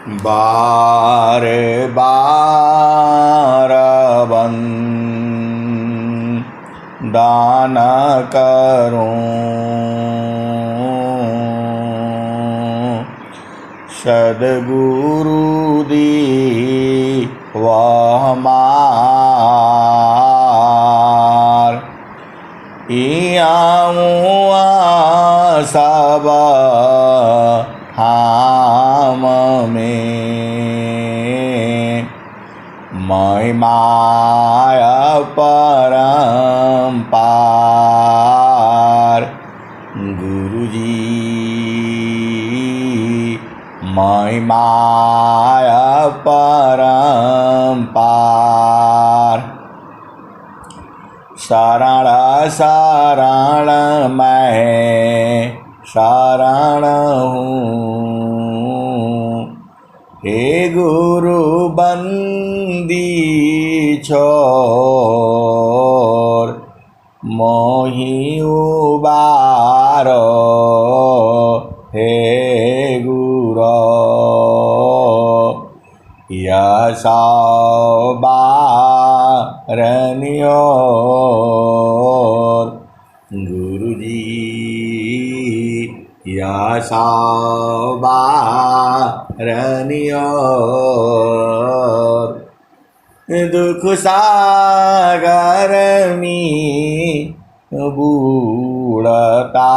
बार बार वंदन करूं सद्गुरु वह मार इयाऊँ सब धाम में महिमाया परम्पार गुरुजी महिमाया परम्पार शरण शरण मैं शरण हूँ हे गुरु बंदी छोर मोहि उबारो हे गुरो यशो बारनियोर गुरुजी यशो बारनियोर दुख सागर में बूढ़ता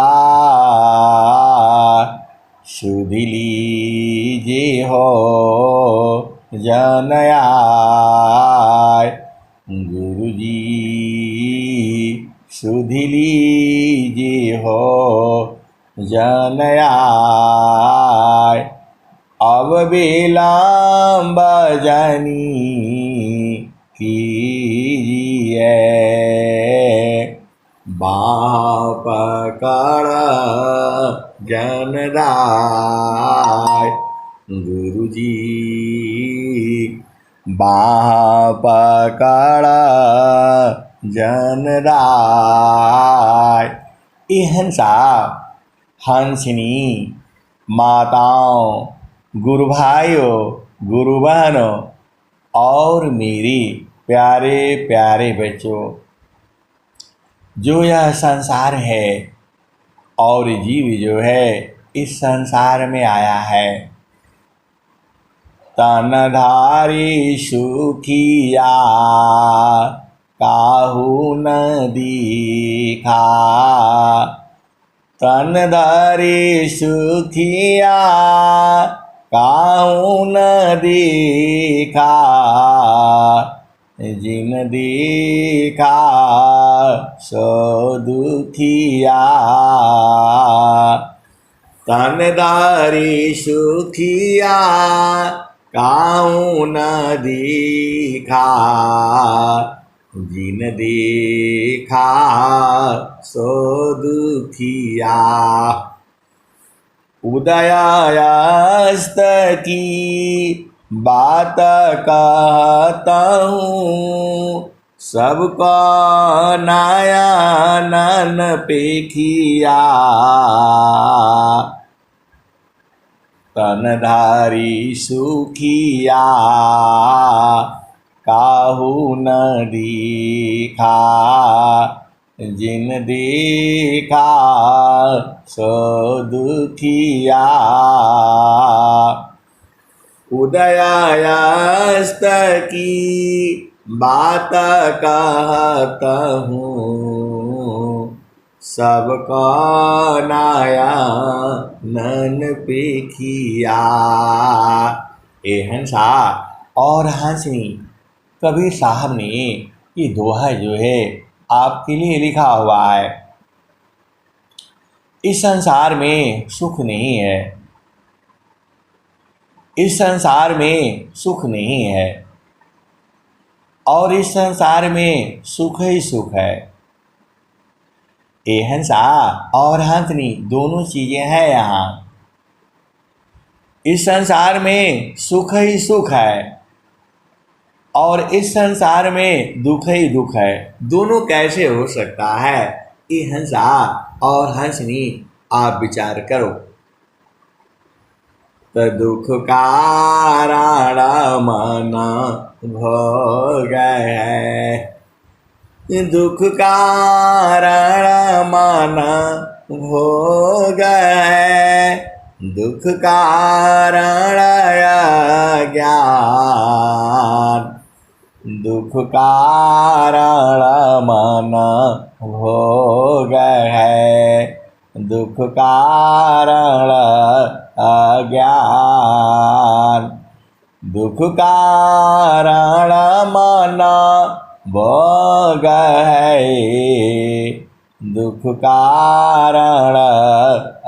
सुध लीजे हो जनयाय गुरुजी सुध लीजे हो जनयाय अब विलम्ब जानी कीजिए बाप पकड़ जनदाय गुरुजी बाह पकड़ जनदाय हंसा हंसिनी माताओं गुरु भाइयों गुरु बहनों और मेरी प्यारे प्यारे बच्चों, जो यह संसार है और जीव जो है इस संसार में आया है तनधारी सुखिया काहू न दीखा तनधारी सुखिया काहू न दीखा जिन देखा सो दुखिया तनधारी सुखिया काहू न देखा जिन देखा सो दुखिया उदयास्त की बात कहता हूँ सबको नयन पेखिया तनधारी सुखिया काहू न देखा जिन देखा सो दुखिया उदयास्त की बात कहता हूँ सबको नयन पेखिया। ए हंसा और हंसनी, कबीर साहब ने ये दोहा जो है आपके लिए लिखा हुआ है। इस संसार में सुख नहीं है, इस संसार में सुख नहीं है और इस संसार में सुख ही सुख है। ए हंसा और हंसनी दोनों चीजें हैं यहाँ। इस संसार में सुख ही सुख है और इस संसार में दुख ही दुख है। दोनों कैसे हो सकता है? ये हंसा और हंसनी आप विचार करो। त दुख कारण मन भोग है। दुख कारण मन भोग है, दुख कारण अज्ञान। दुख कारण मन भोग है, दुख कारण अज्ञान। दुख कारण मन भोग है, दुख कारण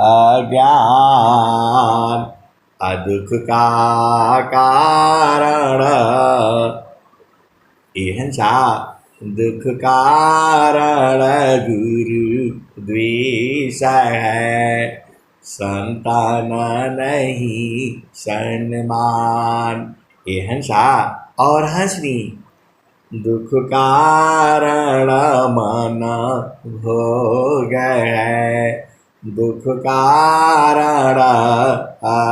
अज्ञान। अदुख का कारण अहिंसा, दुख कारण गुरु द्वेष है। संतान नहीं सम्मान। अहिंसा और हंसनी दुख कारण मन भोग है, दुख कारण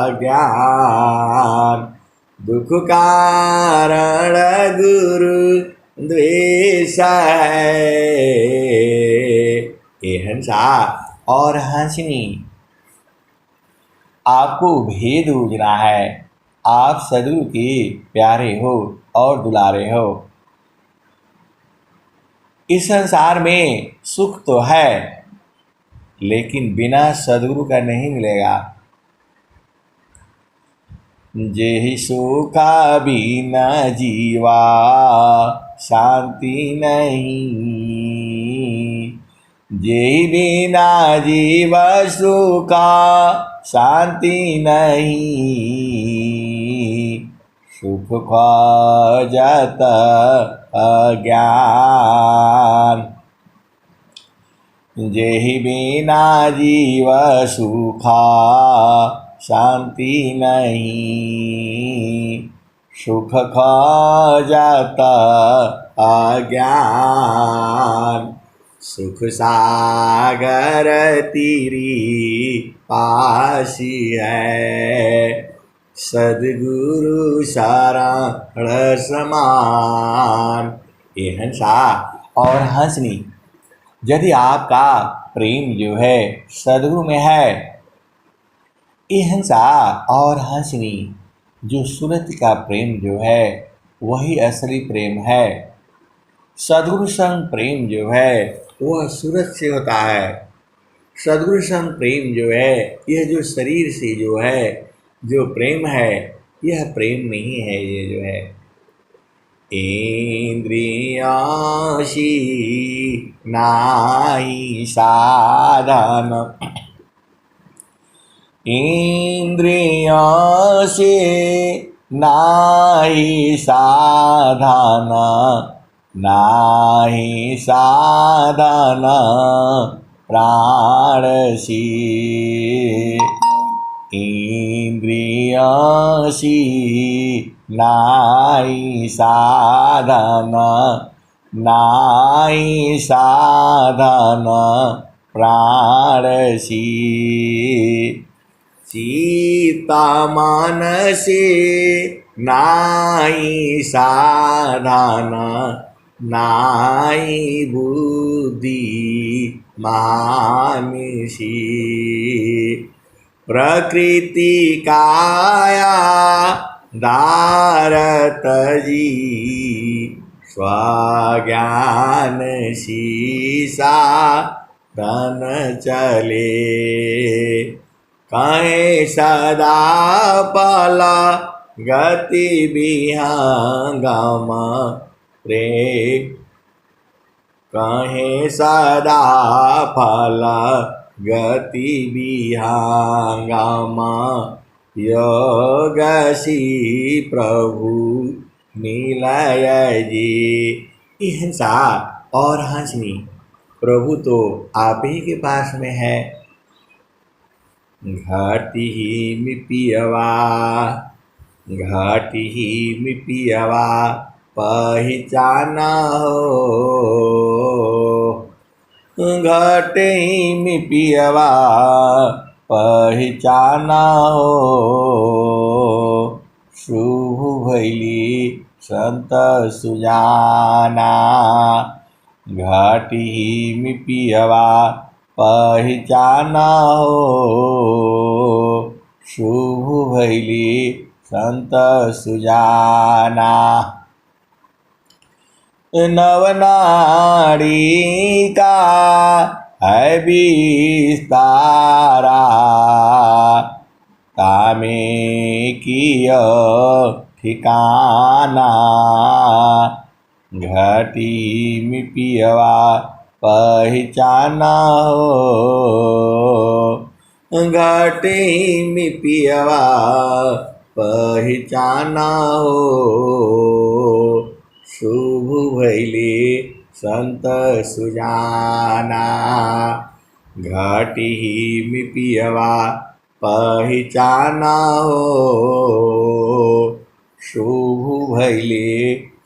अज्ञान। दुख कारण गुरु द्वेष है। अहिंसा और हंसनी आपको भेद बूझना है। आप सदगुरु के प्यारे हो और दुलारे हो। इस संसार में सुख तो है, लेकिन बिना सदगुरु का नहीं मिलेगा। जेहि सुखा बिना जीवा शांति नहीं। जेहि बिना जीव सुखा शांति नहीं। सुख खोजत अज्ञान। जेहि बिना जीव सुखा शांति नहीं। सुख खोजत अज्ञान। सुख सागर तीरी पासी है, सद्गुरु शरण समान। अहिंसा और हंसनी यदि आपका प्रेम जो है सद्गुरु में है, अहिंसा और हंसनी जो सूरत का प्रेम जो है वही असली प्रेम है। सद्गुरु संग प्रेम जो है वह सूरत से होता है। सद्गुरु संग प्रेम जो है यह जो शरीर से जो है जो प्रेम है यह प्रेम नहीं है। ये जो है इंद्रियाशी नाहि साधन। इंद्रियाशी नाहि साधन। नाहि साधन प्राणसी। इंद्रियाशी नाहि साधन। नाहि साधन प्राणसी। चित्ता मनसी नाहि साधन। नाहि बुद्धि मानसी। प्रकृति काया धारत जी। स्वज्ञान शीसा धन चले। कहे सदा पल गति विहंगम प्रेम। कहे सदा फल गति विहंगम योगसी प्रभु मिलय जी। अहिंसा और हंसनी प्रभु तो आप ही के पास में है। घाटी ही मिपियवा। घाटी ही मिपियवा पहचाना हो। घाटी ही मिपियवा पहचाना हो। भैली संत सुजाना। घाटी में पियवा पहचाना हो, शुभ भैली संत सुजाना। नवनाड़ी का है विस्तारा, तामे किय ठिकाना। घाटी में पियवा पहचाना हो, घाटी में पियवा पहचाना हो, शुभ भैली संत सुजाना। घाटी में पियवा पहचाना हो, शुभ भैली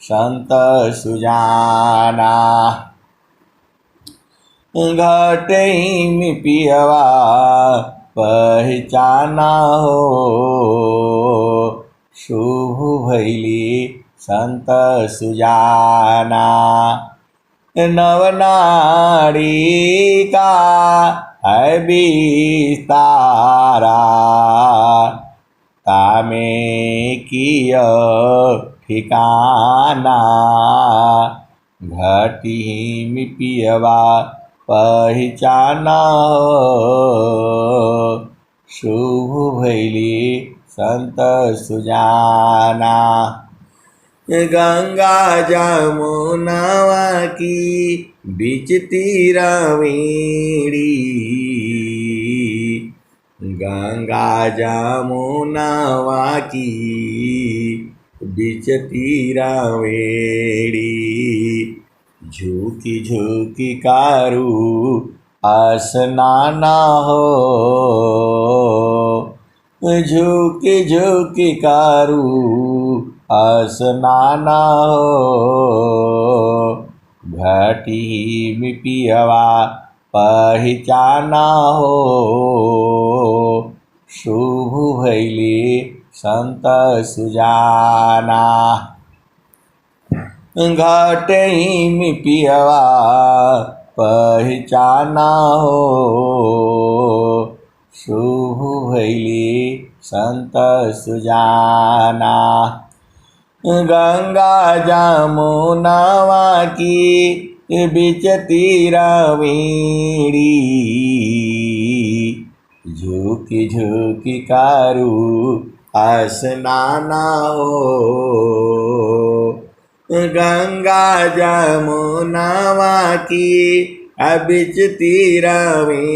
संत सुजाना। घाटी में पियवा पहचाना हो, शुभ भैली संत सुजाना। नवनाड़ी का है विस्तारा, तामे किय ठिकाना। घाटी में पियवा पहचाना हो, शुभ भैली संत सुजाना। गंगा जमुनावा की बीच तीरावेणी, गंगा जमुनावा की बीच तीरावेणी। झुकी झुकी कारू स्नाना हो, झुकी झुकी कारू स्नाना हो। घाटी में पियवा पहचाना हो, शुभ भैली संत सुजाना। घाटी में पियवा पहचाना हो, शुभ भैली संत सुजाना। गंगा जमुनावा की बीच तीरावेणी, झुकी झुकी कारू स्नाना हो। गंगा जमुनावा की बीच तीरावेणी,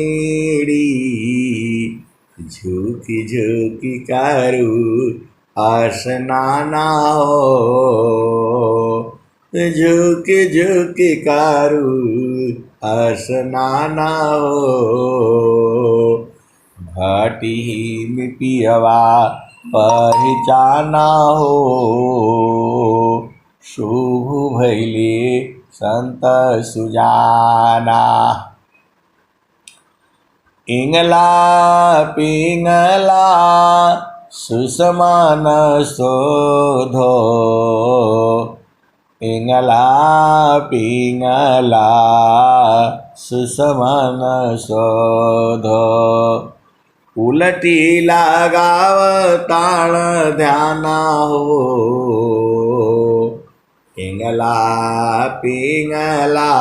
झुकी झुकी कारू स्नाना हो, झुकी झुकी कारू स्नाना हो। घाटी में पियवा पहचाना हो, शुभ भैली संत सुजाना। इंगला पिंगला सुसमान शोधो, इंगला पिंगला सुसमान शोधो। उलटी लगाव ताळ ध्याना हो, इंगला पिंगला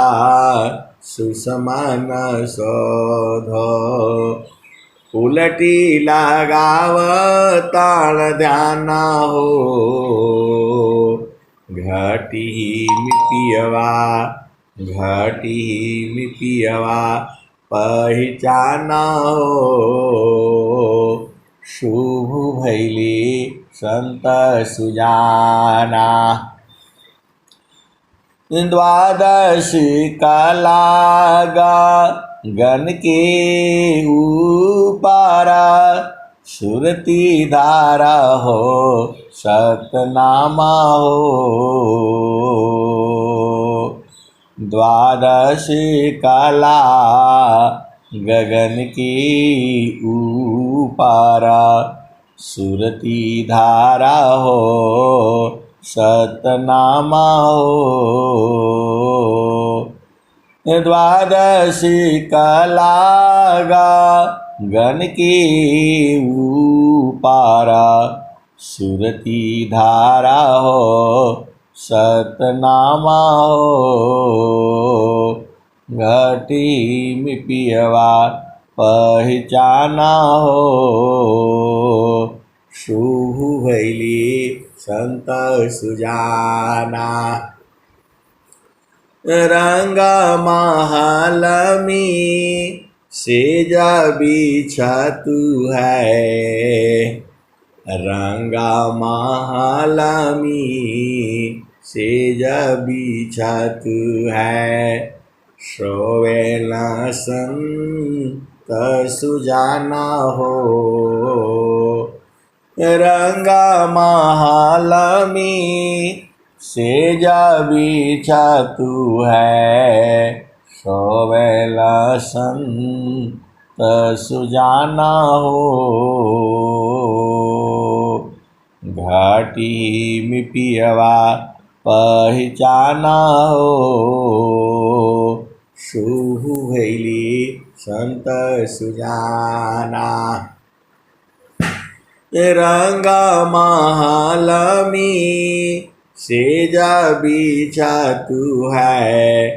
सुसमान शोधो। उलटी लगाव ताळ ध्याना हो, घाटी में पियवा घाटी में पियवा पहचाना हो, शुभ भैली संत सुजाना। द्वादशी कलागा गण के ऊपारा, सुरती धारा हो सतनामा हो। द्वादशी कला गगन की ऊपारा, सुरती धारा हो सतनामा हो। द्वादशी कलागा गण की उपारा, सुरती धारा हो सतनामा हो। घटी में पियवा पहचाना हो, शुभ भैली संत सुजाना। रंग महालमी सेज बिछतु है, रंग महालमी सेज बिछतु है। सोवे न संत सुजाना हो, रंग महालमी सेज बिछतु है। सोवेला संत सुजाना हो, घाटी में पियवा पहचाना हो। शुभ भैली संत सुजाना। रंग महालमी सेज बिछतु है,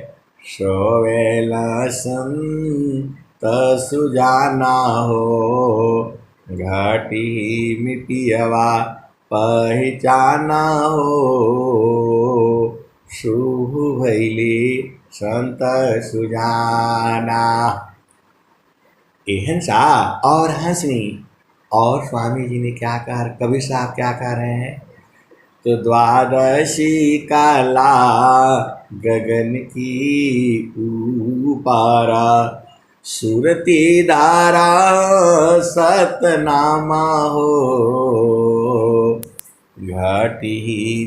सोवेला संत सुजाना हो। घाटी में पियवा पहचाना हो, शुभ भैली संत सुजाना। हंसा और हंसनी। और स्वामी जी ने क्या कहा, कबीर साहब क्या कह रहे हैं, तो द्वादशी काला गगन की उपारा, सुरती धारा सतनामा हो। घाटी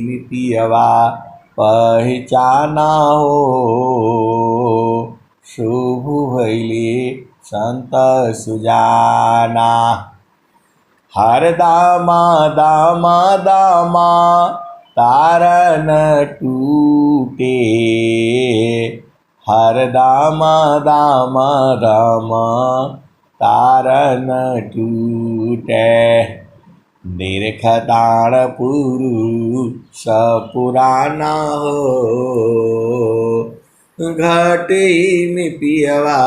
में पियवा पहचाना हो, शुभ भैली संत सुजाना। हर दामा दामा दामा तारन टूटे, हर दामा दामा दामा तारन टूटे। निरखताण पुरुष पुराना हो, घाटी में पियवा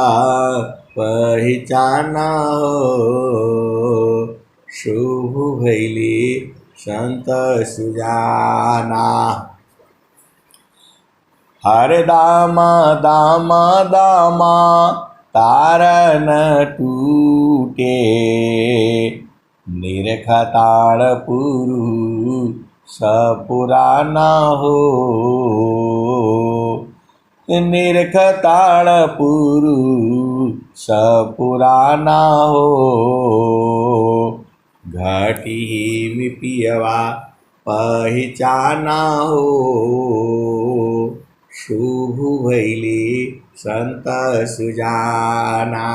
पहचाना हो। शुभ भैली संत सुजाना। हर दामा दामा दामा तारन टूटे, निरखताण पुरुष पुराना हो। निरखताण पुरुष पुराना हो, घाटी में पियवा पहचाना हो। शुभ भैली संत सुजाना।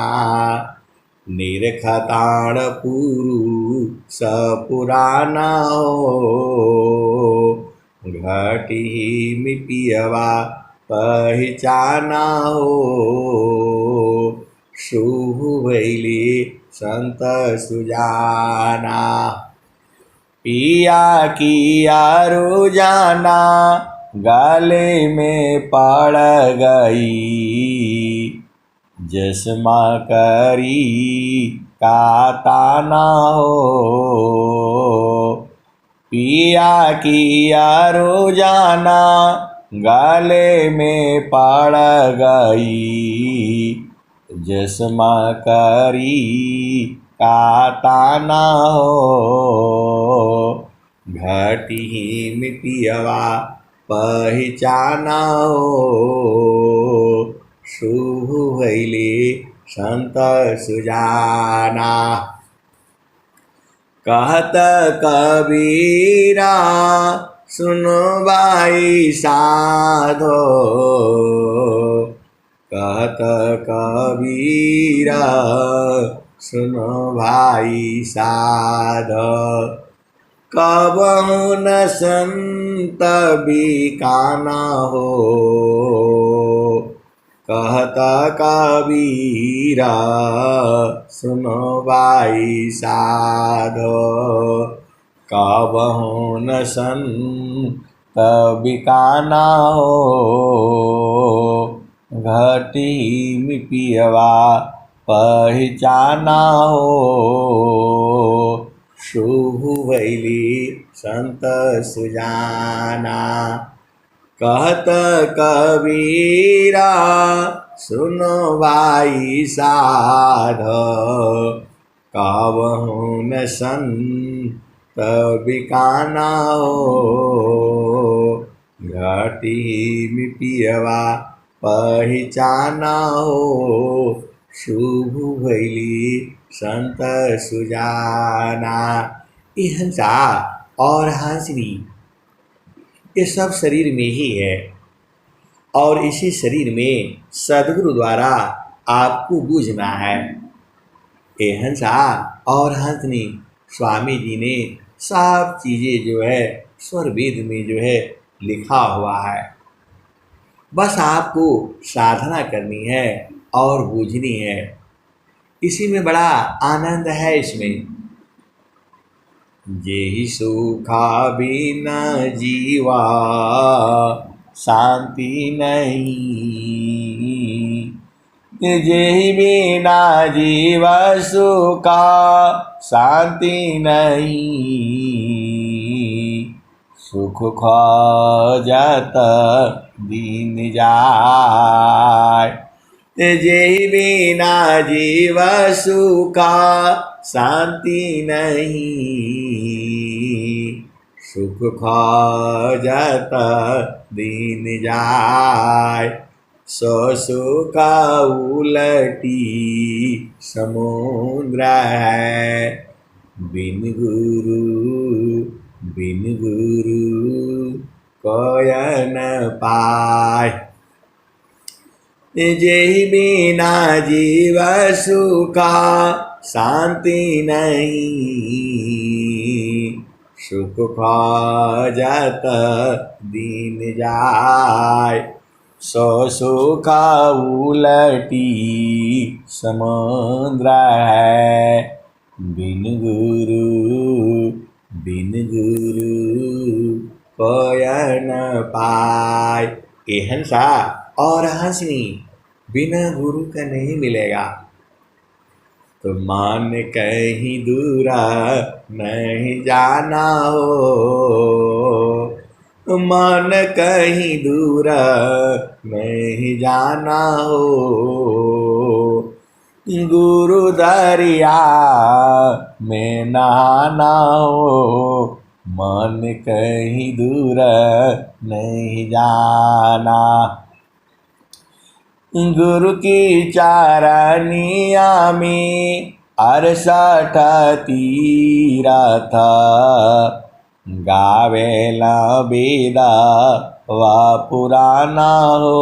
निरखताण पुरुष पुराना हो, घाटी में पियवा पहचाना हो। शुभ भैली संत सुजाना। पिया किया रोजाना गले में पड़ गई, जस्मा करी का ताना हो। पिया किया रोजाना गले में पड़ गई, जस्मा करी का ताना हो। घाटी में पियवा पहचाना हो, शुभ भैली संत सुजाना। कहत कबीरा सुनो भाई साधो, कहत कबीरा सुनो भाई साध, कबहु न संत बिकाना हो, कहता कबीरा सुनो भाई साधो, कबहु न संत बिकाना हो, घटी में पियवा पहचाना हो, शुभ भैली संत सुजाना, कहत कबीरा सुनो भाई साध, कबहु न संत बिकाना हो, घटी में पियवा पहचाना हो, शुभ भैली संत सुजाना। ये हंसा और हंसनी ये सब शरीर में ही है और इसी शरीर में सदगुरु द्वारा आपको बूझना है। ये हंसा और हंसनी स्वामी जी ने सब चीज़ें जो है स्वर वेद में जो है लिखा हुआ है, बस आपको साधना करनी है और बूझनी है। इसी में बड़ा आनंद है। इसमें जेहि सुखा बिना जीवा शांति नहीं, जेहि बिना जीवा सुखा शांति नहीं, सुख खोजत दीन जाय, जेहि बिना जीव सुखा शांति नहीं, सुख खोजत दीन जाय, सो सुख उलटी समुद्र है, बिन गुरु कोय न पाय, जेहि बिना जीव सुखा शांति नहीं, सुख खोजत दीन जाय, सो सुख उलटी समुद्र है, बिन गुरु कोय न पाय। ये हंसा और हंसनी बिना गुरु का नहीं मिलेगा। तो मान कहीं दूरा नहीं जाना हो, मान कहीं दूरा नहीं जाना हो, गुरु दरिया में नहाना हो, मन कहीं दूर नहीं जाना, गुरु की चारनिया में 68 तीरथ, गावेला वेदा व पुराना हो,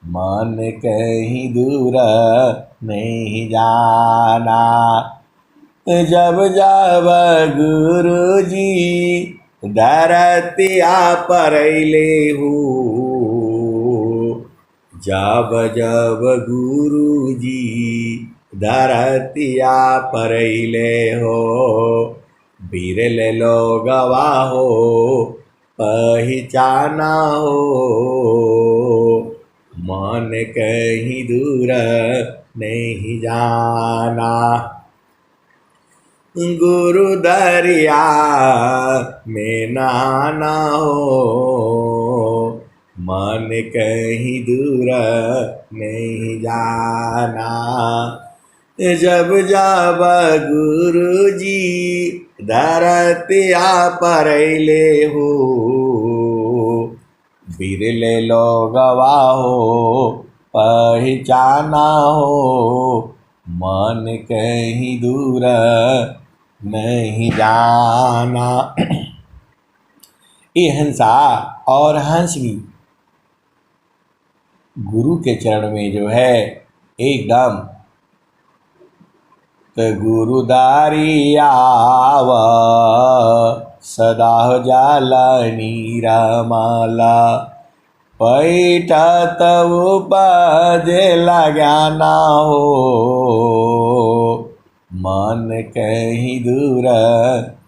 मन कहीं दूर नहीं जाना, जब जब गुरु जी धरतिया पर ले हो, जब जब गुरु जी धरतिया पर ले हो, बिरल लोगवा हो पहचाना हो, मन कहीं दूर नहीं जाना, गुरु दरिया में नहाना हो, मन कहीं दूर नहीं जाना, जब जब गुरु जी धरतिया पर ले हो, बिरले लोगवा हो पहचाना हो, मन कहीं दूर नहीं जाना। ये हंसा और हंसनी गुरु के चरण में जो है एकदम गुरुदारी आव सदा जाला निरामला पैठत उपजेला ज्ञाना हो मन कहीं दूर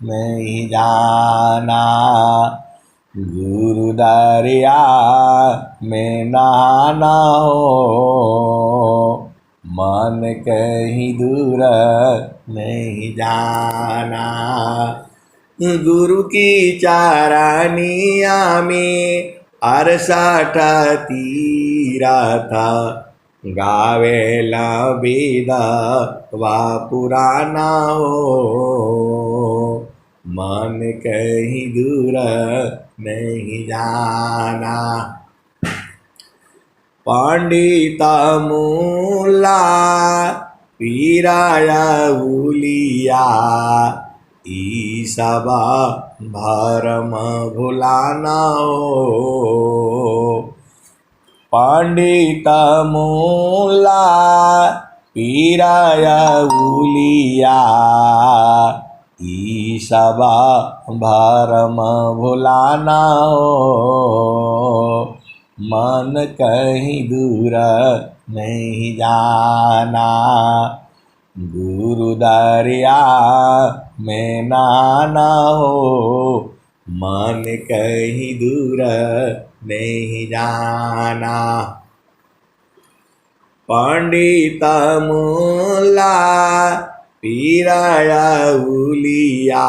नहीं जाना गुरु दरिया में नहाना हो मन कहीं दूर नहीं जाना गुरु की चारानिया में अरसाठा तीरा था गावेला वेदा वा पुराना हो मन कहीं दूर नहीं जाना पंडिता मूला पीराया उलिया ईसबा भरम भुलाना हो पंडिता मूला पीराया उलिया ईसबा भरम भुलाना हो मन कहीं दूर नहीं जाना गुरु दरिया में नहाना हो मन कहीं दूर नहीं जाना पंडित मूला पीराया उलिया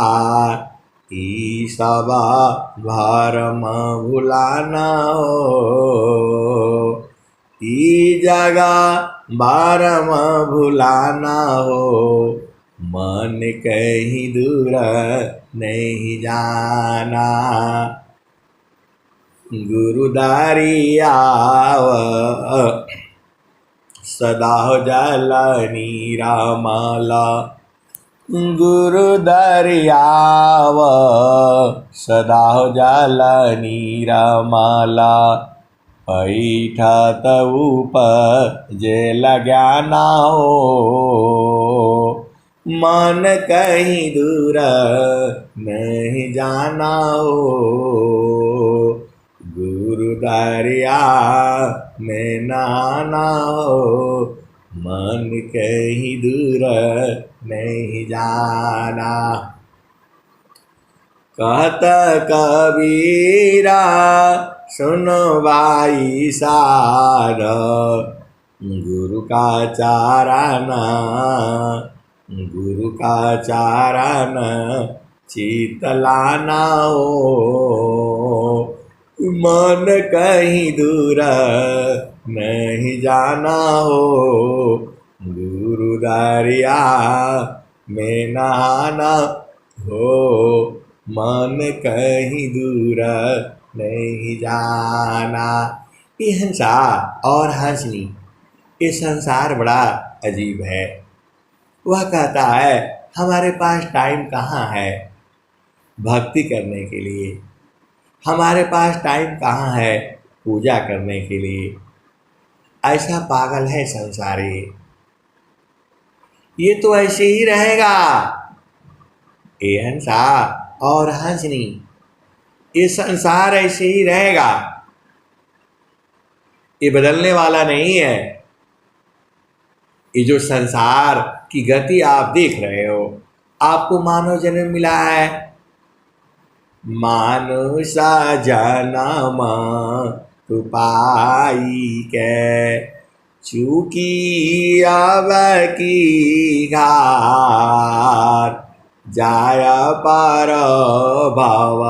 ईसबा भरम भुलाना हो ई जगह भरम भुलाना हो मन कहीं दूर नहीं जाना गुरुदारिया सदा जाला निरामला गुरु दरियाव सदा जाला निरामला पैठत उपजेला ज्ञाना हो मन कहीं दूर नहीं जाना हो गुरु दरिया में नहाना हो मन कहीं दूर नहीं जाना कहत कबीरा सुनो भाई सार गुरु का चाराना गुरु का चाराना शीतलाना हो मन कहीं दूर नहीं जाना हो गुरु दरिया में नहाना हो मन कहीं दूर नहीं जाना। ये हंसा और हंसनी ये संसार बड़ा अजीब है। वह कहता है हमारे पास टाइम कहाँ है भक्ति करने के लिए, हमारे पास टाइम कहाँ है पूजा करने के लिए। ऐसा पागल है संसारी, ये तो ऐसे ही रहेगा। ये हंसा और हंसनी ये संसार ऐसे ही रहेगा, ये बदलने वाला नहीं है। ये जो संसार की गति आप देख रहे हो, आपको मानव जन्म मिला है, मानुषा जन्म तू पाई के चूकी अब की घाट जाय पर भव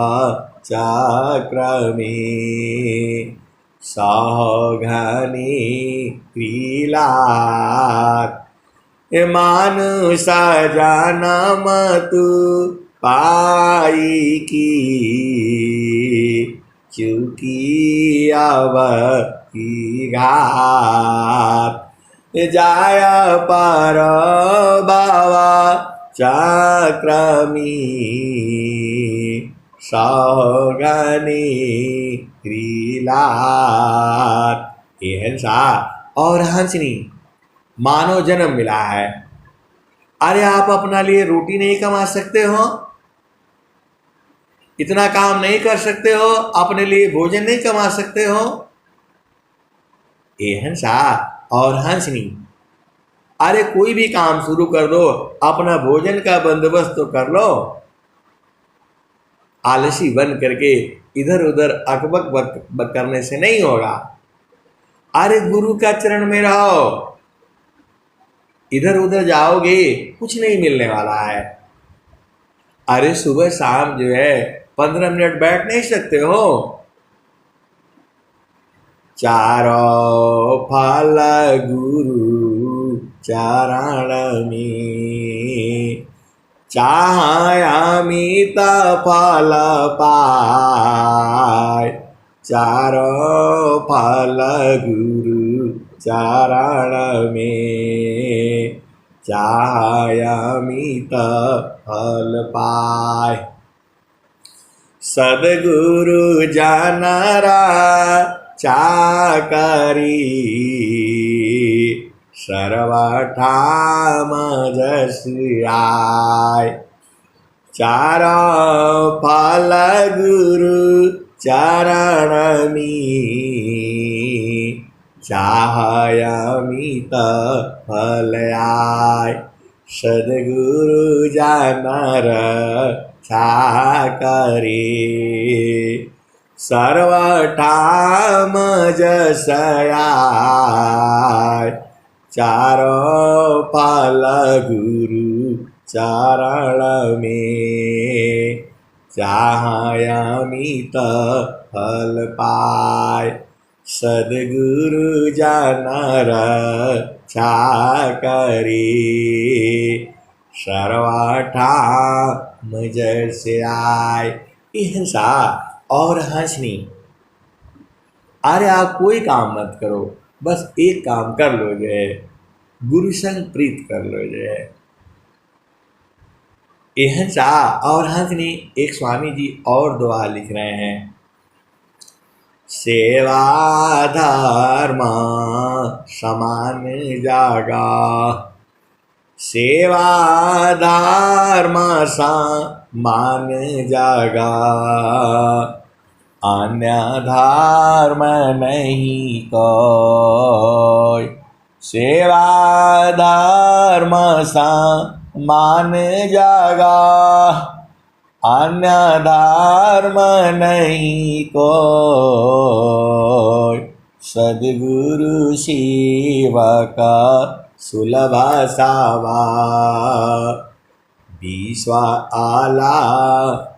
चक्र में सघनी क्रीलात मानुष जन्म तू पाई की चूकी अब की घाट जाय पर बाबा चक्रमी सघनी क्रीलात। ये हंसा और हंसनी मानव जन्म मिला है, अरे आप अपना लिए रोटी नहीं कमा सकते हो, इतना काम नहीं कर सकते हो, अपने लिए भोजन नहीं कमा सकते हो। ए हंसा और हंसनी, अरे कोई भी काम शुरू कर दो, अपना भोजन का बंदोबस्त तो कर लो। आलसी बन करके इधर उधर अकबक बक करने से नहीं होगा। अरे गुरु का चरण में रहो, इधर उधर जाओगे कुछ नहीं मिलने वाला है। अरे सुबह शाम जो है 15 मिनट बैठ नहीं सकते हो। चारो फल गुरु चरण में, चाहयामित फल पाय। चारो फल गुरु चरण में, चाहयामित फल पाय। सद्गुरु जानरा चाकरी, सर्वठाम जस आय। चारो फल गुरु चरण में, चाहयामित फल आय। सद्गुरु जानर चाकरी, सर्वठाम जस आय। चारो फल गुरु चरण में, चाहयामित फल पाय। सद्गुरु जानर चाकरी, सर्वठाम जस आय। हिंसा और हंसनी, अरे आप कोई काम मत करो, बस एक काम कर लो जो है, गुरु संग प्रीत कर लो जो है। हिंसा और हंसनी, एक स्वामी जी और दुआ लिख रहे हैं। सेवा धर्म समान जागा, सेवा धर्म समान जागा। अन्य धर्म नहीं कोई, सेवा धर्म समान जागा। अन्य धर्म नहीं कोई, सद्गुरु सेवक सुलभ सावा। विश्व आला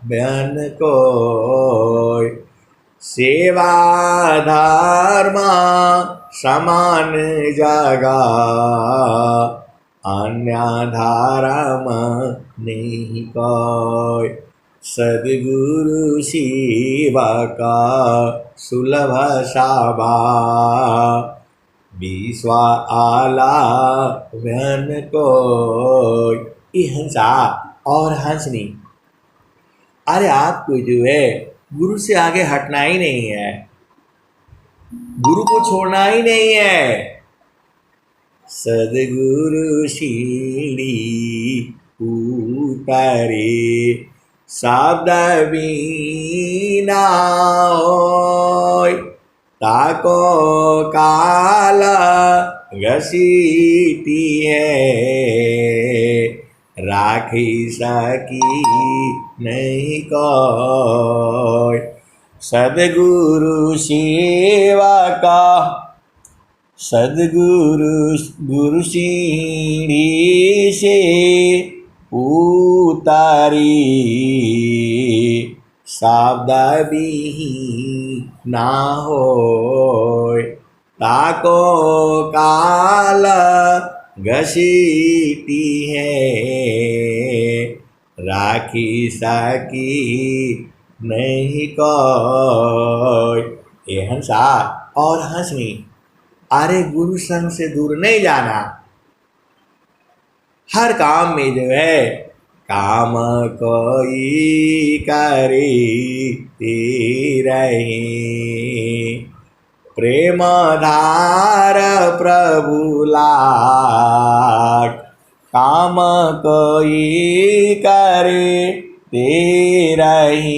बहन कोई, सेवा धर्म समान जगा। अन्य धर्म नहीं कोई, सद्गुरु सेवक सुलभ सावा। विश्व आला बहन कोई। हिंसा और हंसनी, अरे आपको जो है गुरु से आगे हटना ही नहीं है, गुरु को छोड़ना ही नहीं है। सद्गुरु सीढ़ी उतारे, शब्द बीना होय। ताको काल घसीटी है, राखी सकी नहीं कोई। सद्गुरु सेवा का, सद्गुरु गुरु सीढ़ी से उतारी। शब्द भी ना होय, ताको काल घसीटी है। राखी सकी नहीं कोई। ये हंसा और हंसनी, अरे गुरु संग से दूर नहीं जाना। हर काम में जो है काम कोई करे रहे। प्रेम धार प्रभु लाग, काम कोई करे तेरही,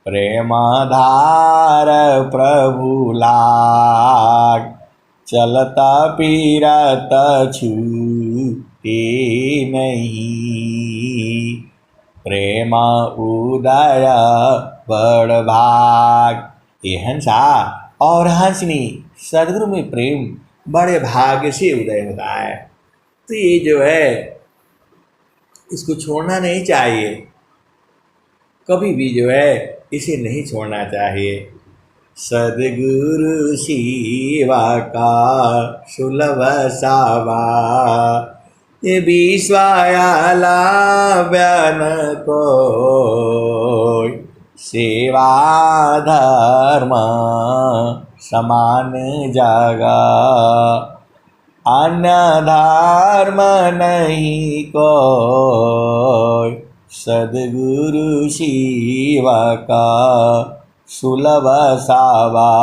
प्रेम धार प्रभु लाग, चलता पीरत छूटे नहीं, प्रेम उदय बड़ भाग। ये हंसा और हंसनी, सदगुरु में प्रेम बड़े भाग्य से उदय होता है। तो ये जो है इसको छोड़ना नहीं चाहिए, कभी भी जो है इसे नहीं छोड़ना चाहिए। सदगुरु सेवा का सुलभ सावा, ये विश्वायाला बयान को, सेवा धर्म समान जागा, अन्य धर्म नहीं को, सदगुरु सेवा का सुलभ सावा,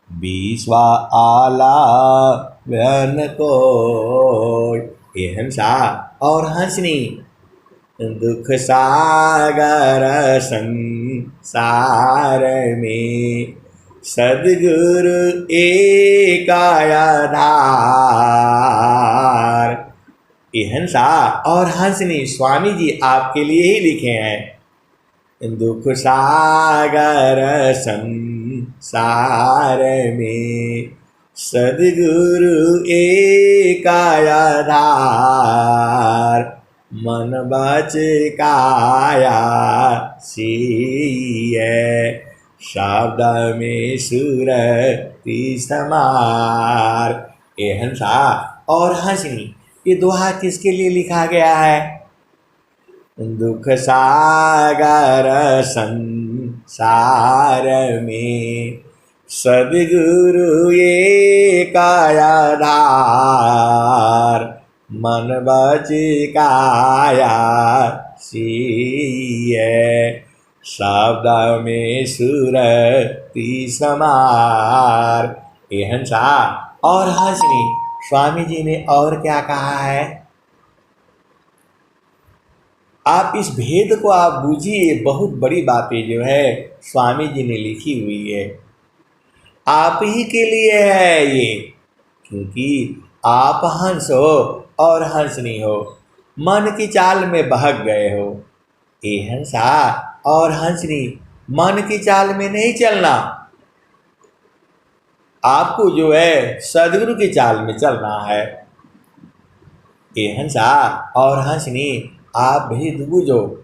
विश्वा आला व्यन को। ये हंसा और हंसनी, दुख सागर संसार में, सदगुरु एक आधार। ये हंसा और हंसनी स्वामी जी आपके लिए ही लिखे हैं। दुख सागर संसार में, सदगुरु एक आधार, मन बच काया सीय, शब्द में सुरति समार। ये हंसा और हंसनी, ये दोहा किसके लिए लिखा गया है? दुख सागर संसार में, सदगुरु एक आधार, मन बच काया सीय, शब्द में सुरति समार। ये हंसा और हंसनी स्वामी जी ने और क्या कहा है? आप इस भेद को आप बूझिए, बहुत बड़ी बातें जो है स्वामी जी ने लिखी हुई है, आप ही के लिए है ये, क्योंकि आप हंस हो और हंसनी हो, मन की चाल में बहक गए हो। ये हंसा और हंसनी, मन की चाल में नहीं चलना, आपको जो है सदगुरु की चाल में चलना है। ये हंसा और हंसनी, आप भेद बूझो,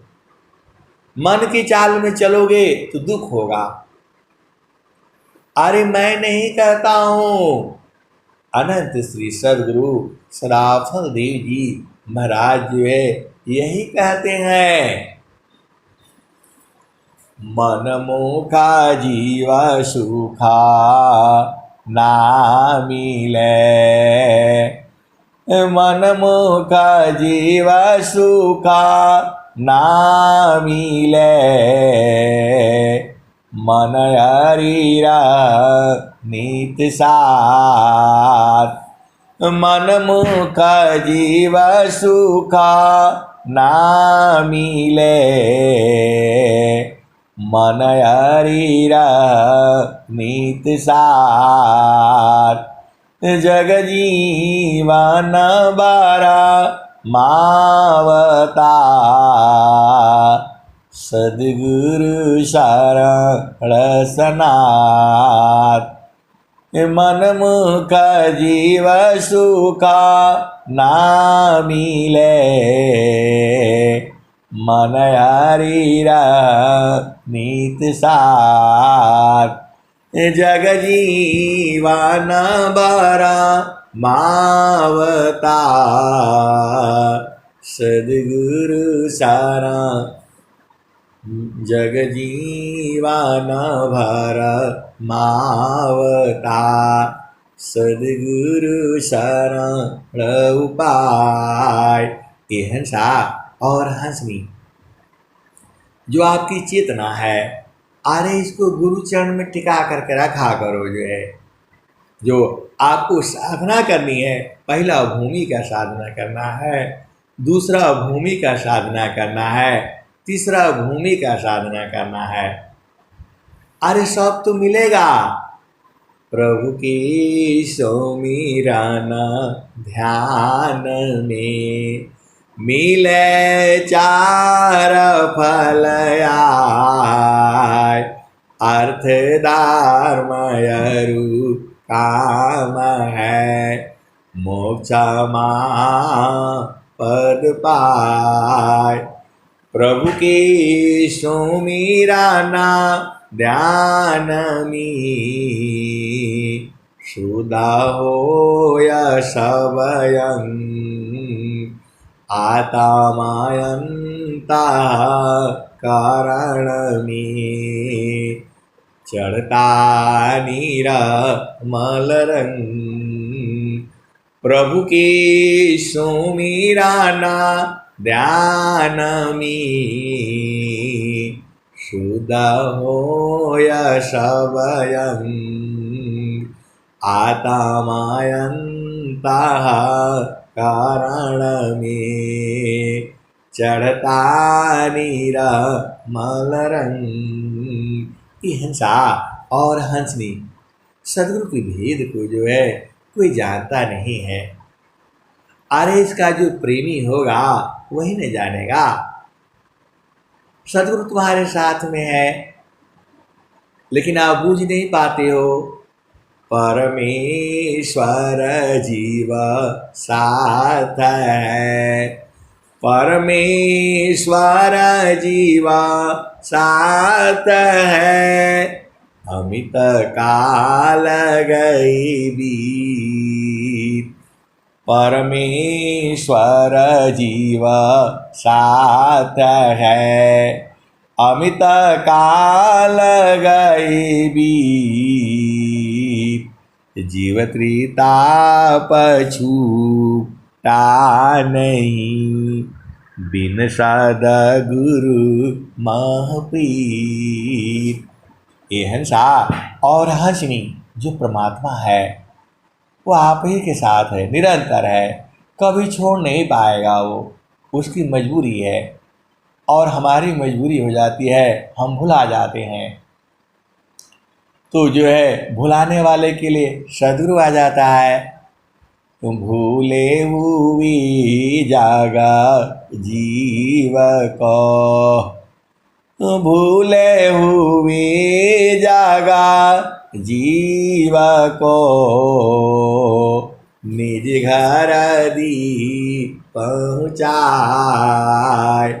मन की चाल में चलोगे तो दुख होगा। अरे मैं नहीं कहता हूँ, अनंत श्री सदगुरु सदाफल देव जी महाराज जो है यही कहते हैं। मन मुखा जीवा सुखा ना मिले, मन मुखा जीवा सुखा ना मिले, मन हरीरा नीत साथ, मन मुख जीव सुखा ना मिले, मन हरीरा नीत साथ, जग जीवन बारा मावता, सद्गुरु शरण सनाथ, मन मुख जीव सुखा ना मिले, मन हरीरा नीत साथ, जग जीवन बारा मावता, सद्गुरु सारा जग जीवन भर मावता, सद्गुरु शरण उपाय। ये हंसा और हंसनी जो आपकी चेतना है, अरे इसको गुरु चरण में टिका करके रखा करो जो है। जो आपको साधना करनी है, पहला भूमि का साधना करना है, दूसरा भूमि का साधना करना है, तीसरा भूमि का साधना करना है। अरे सब तो मिलेगा। प्रभु की सुमिरन ध्यान में मिले चार फल आय, अर्थ धर्म अरु काम है, मोक्ष पद पाय। प्रभु की सुमिरना ध्यान में सुधा होय सबयं, आत्मायंता कारण में चढ़ता निर्मल रंग। प्रभु की सुमिरना ध्यान में शुद्ध होय सबयं, आत्मायंता कारण में चढ़ता निर्मल रंग। ये हंसा और हंसनी सदगुरु के भेद को जो है कोई जानता नहीं है। अरे इसका जो प्रेमी होगा वही न जानेगा। सदगुरु तुम्हारे साथ में है लेकिन आप बूझ नहीं पाते हो। परमेश्वर जीव साथ है, परमेश्वर जीवा साथ है, अमित काल गई बीत। परमेश्वर जीवा ताप है, अमित काल गई बीत। जीव त्रिताप छूटा नहीं, बिन सद्गुरु महप्रीत। ये हंसा और हंसनी जो परमात्मा है वो आप ही के साथ है, निरंतर है, कभी छोड़ नहीं पाएगा। वो उसकी मजबूरी है और हमारी मजबूरी हो जाती है, हम भुला जाते हैं। तो जो है भुलाने वाले के लिए सद्गुरु आ जाता है। तुम भूले हुई जागा जीव को, भूले हुए जागा जीव को, निज घर दी पहुँचाए।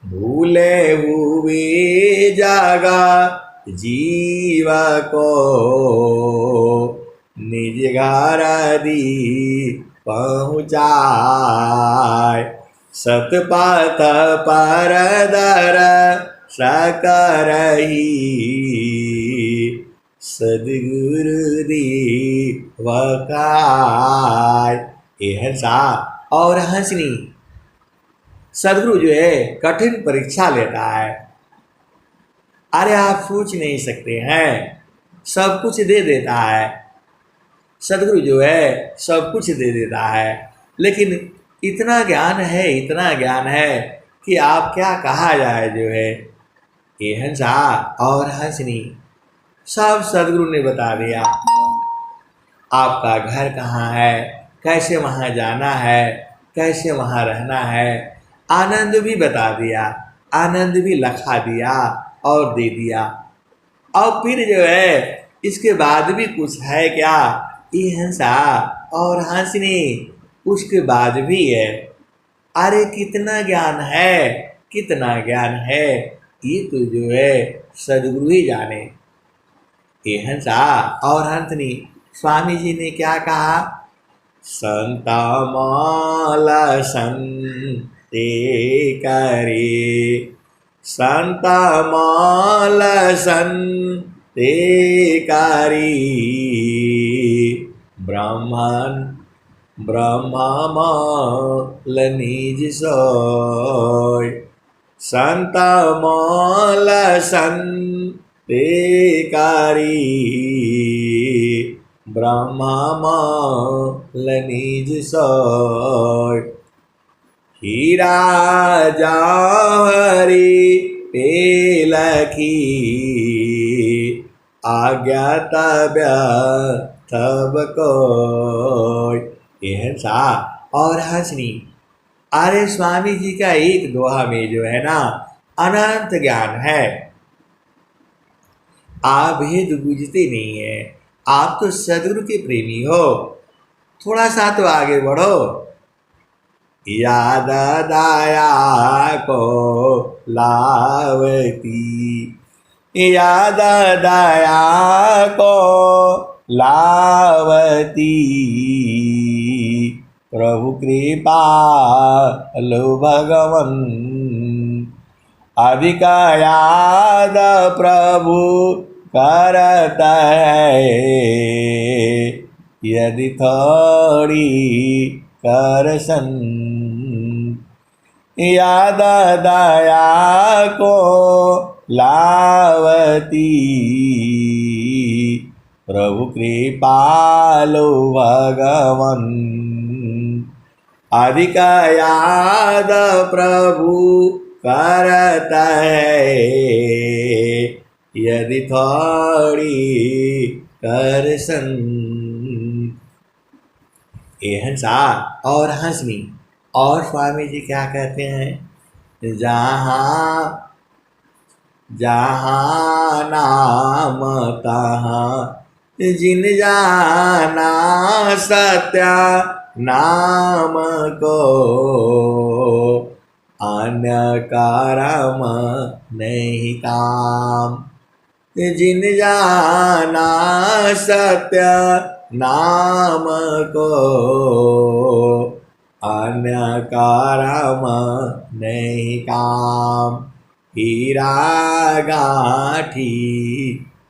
भूले हुए जागा जीव को, निज घर दी पहुँचाए। सतपथ पर दर सकरही, सद्गुरु दी वकाय। ये हंसा और हंसनी सद्गुरु जो है कठिन परीक्षा लेता है। अरे आप सोच नहीं सकते हैं, सब कुछ दे देता है। सद्गुरु जो है सब कुछ दे देता है, लेकिन इतना ज्ञान है, इतना ज्ञान है कि आप क्या कहा जाए। जो है ये हंसा और हंसनी सब सद्गुरु ने बता दिया। आपका घर कहाँ है, कैसे वहाँ जाना है, कैसे वहाँ रहना है, आनंद भी बता दिया, आनंद भी लखा दिया और दे दिया। और फिर जो है इसके बाद भी कुछ है क्या? ये हंसा और हंसनी उसके बाद भी है। अरे कितना ज्ञान है, कितना ज्ञान है, ये तो जो है सद्गुरु ही जाने। ये हंसा और हंसनी स्वामी जी ने क्या कहा? संता माला संते करे, संता माला संते करी। ब्राह्मण ब्रह्ममाल निज सोय, संता माला संते करी। ब्रह्मा मल निज सोय। हीरा जवाहरी पेलखी आज्ञा तब तब कोय। ये हंसा और हंसनी। अरे स्वामी जी का एक दोहा में जो है ना अनंत ज्ञान है। आप भेद बुझते नहीं है। आप तो सदगुरु के प्रेमी हो, थोड़ा सा तो आगे बढ़ो। याद दाया को लावती, याद दाया को लावती, प्रभु कृपा लो भगवन। अधिक याद प्रभु करत है, यदि थोड़ी करसन। याद दया को लावती, प्रभु कृपालु भगवन। अधिक याद प्रभु करत है, यदि थोड़ी करसन। ये हंसा और हंसनी। और स्वामी जी क्या कहते हैं, जहाँ जहाँ नाम तहाँ जिन जाना सत्य नाम को, अन्य कर्म नहीं काम। जिन जाना सत्य नाम को, अन्य कर्म नहीं काम। हीरा गाठी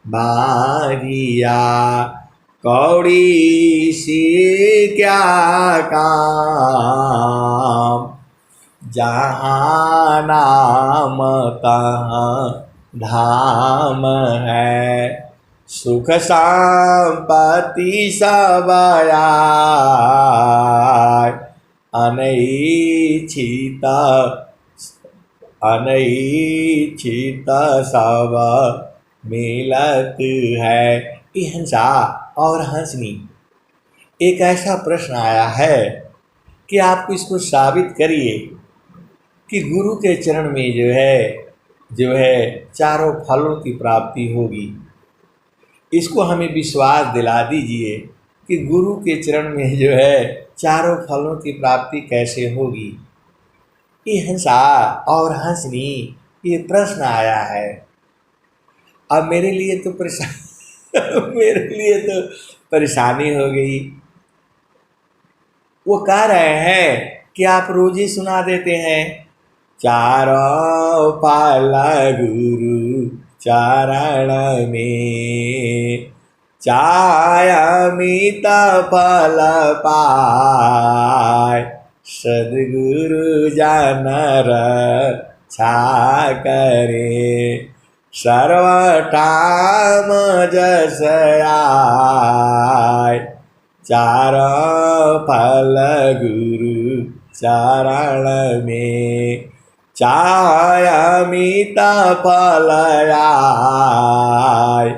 बारिया कौड़ी सी क्या काम। जहाँ नाम तहाँ धाम है, सुख संपत्ति सब आए। अनैच्छित अनैच्छित सब मिलत है। ये हंसा और हंसनी। एक ऐसा प्रश्न आया है कि आप इसको साबित करिए कि गुरु के चरण में जो है चारों फलों की प्राप्ति होगी। इसको हमें विश्वास दिला दीजिए कि गुरु के चरण में जो है चारों फलों की प्राप्ति कैसे होगी। ये हंसा और हंसनी, ये प्रश्न आया है। अब मेरे लिए तो परेशानी हो गई। वो कह रहे हैं कि आप रोज ही सुना देते हैं, चारों फल गुरु चरण में, चाय अमित फल पाय। सद्गुरु जन रक्षा करे, सर्वठाम जस आय। चारों फल गुरु चरण में, चाय अमित फल आय।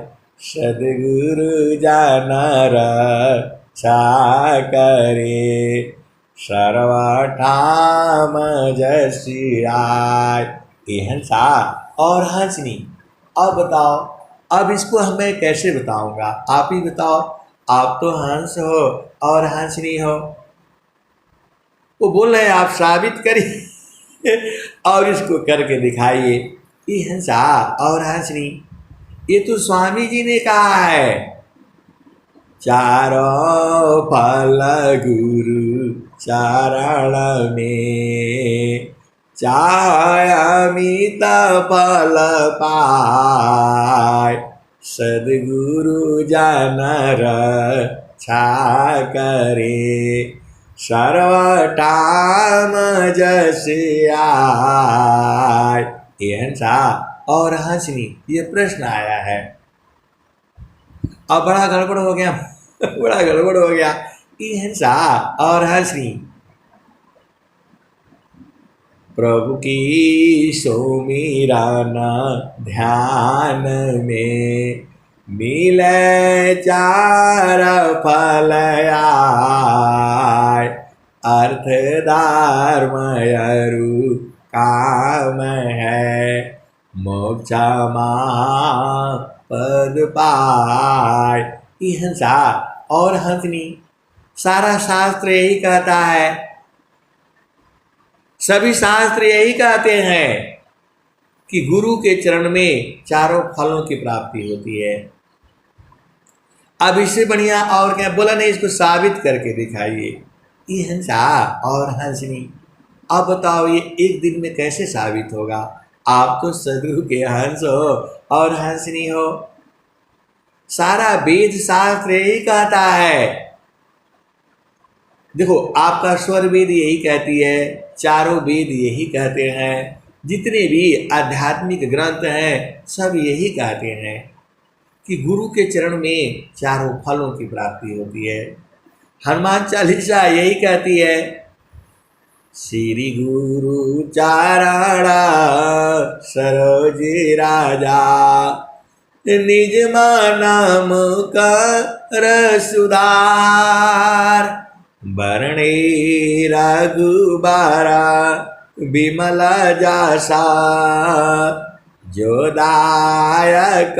सद्गुरु जन रक्षा करे, सर्वठाम जस आय। ये हंसा और हंसनी। अब बताओ, अब इसको मैं कैसे बताऊंगा, आप ही बताओ। आप तो हंस हो और हंसनी हो। वो बोल रहे आप साबित करिए और इसको करके दिखाइए। ये हंसा और हंसनी, ये तो स्वामी जी ने कहा है। चारों फल गुरु चरण में, चाय अमित फल पाय। सद्गुरु जन रक्षा करे, सर्वठाम जस आय। ये हंसा और हंसनी, ये प्रश्न आया है। अब बड़ा गड़बड़ हो गया बड़ा गड़बड़ हो गया। ये हंसा और हंसनी प्रभु की सुमिरन ध्यान में मिले चार फल आय, अर्थ धर्म अरु काम है, मोक्ष पद पाय। ये हंसा और हंसनी सारा शास्त्र यही कहता है, सभी शास्त्र यही कहते हैं कि गुरु के चरण में चारों फलों की प्राप्ति होती है। अब इससे बढ़िया और क्या बोला नहीं, इसको साबित करके दिखाइए। ये हंसा और हंसनी, अब बताओ ये एक दिन में कैसे साबित होगा? आप तो सदगुरु के हंस हो और हंसनी हो। सारा वेद शास्त्र यही कहता है। देखो आपका स्वर वेद यही कहती है, चारों वेद यही कहते हैं, जितने भी आध्यात्मिक ग्रंथ हैं सब यही कहते हैं कि गुरु के चरण में चारों फलों की प्राप्ति होती है। हनुमान चालीसा यही कहती है, श्री गुरु चारण सरोज राजा, निज नाम कर सुधार, बरणे रघुबारा बिमल जासा, जो दायक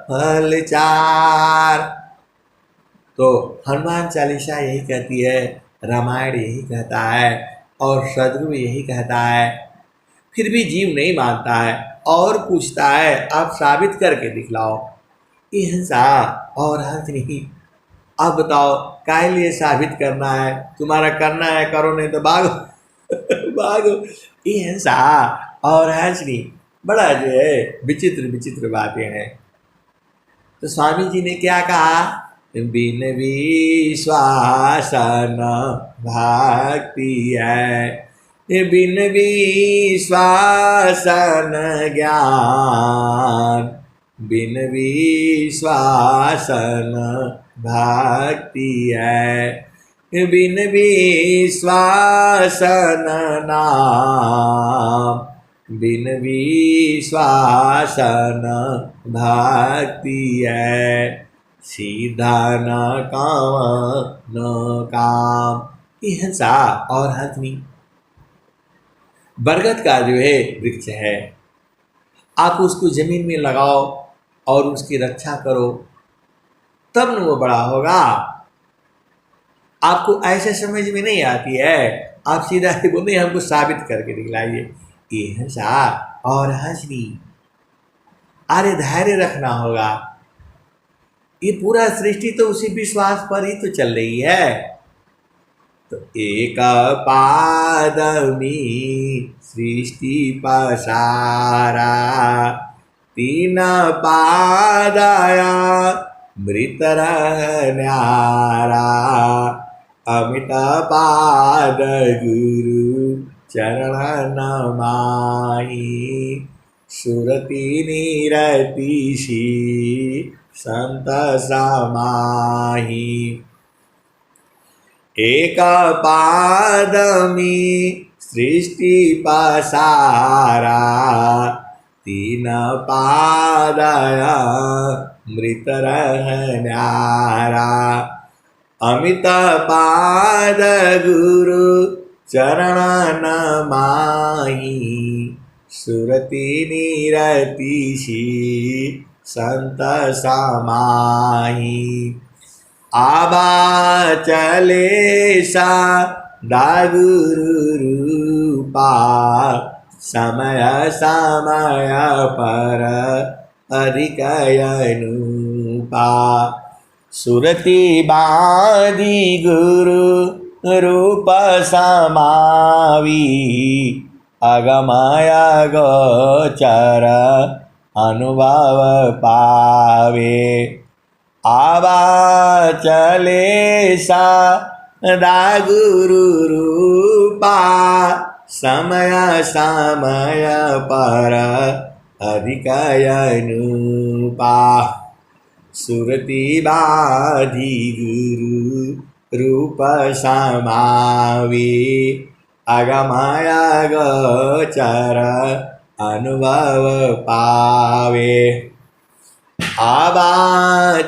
फल चार। तो हनुमान चालीसा यही कहती है, रामायण यही कहता है और सदगुरु यही कहता है। फिर भी जीव नहीं मानता है और पूछता है आप साबित करके दिखलाओ। ये हंसा और हंसनी, अब बताओ काहे लिए साबित करना है? तुम्हारा करना है करो, नहीं तो भागो भागो। ये हंसा और हंसनी बड़ा जो है विचित्र विचित्र बातें हैं। तो स्वामी जी ने क्या कहा, बिन विश्वास न भक्ति है, बिन विश्वास न ज्ञान, बिन विश्वास न भक्ति है, बिन विश्वास न नाम, बिन विश्वास न भक्ति है, सीधा न काम न काम। ये हंसा और हंसनी बरगद का जो है वृक्ष है, आप उसको जमीन में लगाओ और उसकी रक्षा करो तब न वो बड़ा होगा। आपको ऐसे समझ में नहीं आती है, आप सीधा ही बोलते हमको साबित करके दिखलाइए। ये हंसा और हंसनी, अरे धैर्य रखना होगा। ये पूरा सृष्टि तो उसी विश्वास पर ही तो चल रही है। तो एक पादमी सृष्टि पसारा, तीन पादया मृत न्यारा, अमित पाद गुरु चरण नमाहि, सुरति निरति सी संत समाहि। एक पादमी सृष्टि पसारा, तीन पादया मृत न्यारा, अमित पाद गुरु चरण नमाहि, सुरति निरति सी संत समाहि। आबा चले सा दागुरु रूपा, समय समय पर अधिक अनुपा, सुरति बाधी गुरु रूप समावी, अगमय गोचर अनुभव पावे। आवा चले सा दागुरु रूपा, समय समय पर अधिक अनुपा, सुरति बाधी गुरु रूप समावे अगमय गोचर अनुभव पावे आबा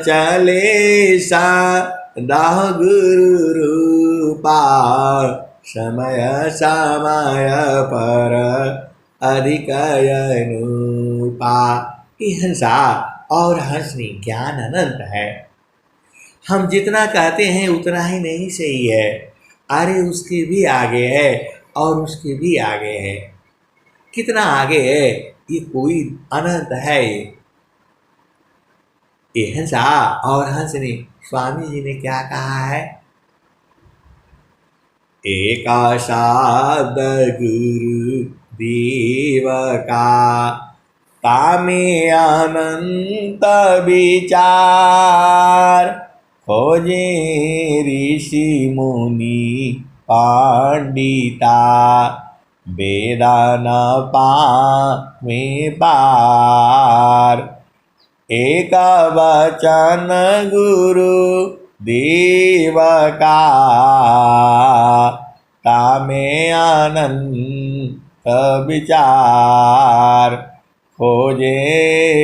चले सा दाह गुरु रूपा समय समय पर अधिक अनुपा। हंसा और हंसनी ज्ञान अनंत है। हम जितना कहते हैं उतना ही नहीं सही है। अरे उसके भी आगे है और उसके भी आगे है। कितना आगे है ये कोई अनंत है। ये हंसा और हंसनी स्वामी जी ने क्या कहा है? एका शब्द गुरु देव का तामे अनंत विचार खोजे ऋषि मुनि पंडिता वेदान पावे पार। एक वचन गुरु देव का तामे अनंत विचार खोजे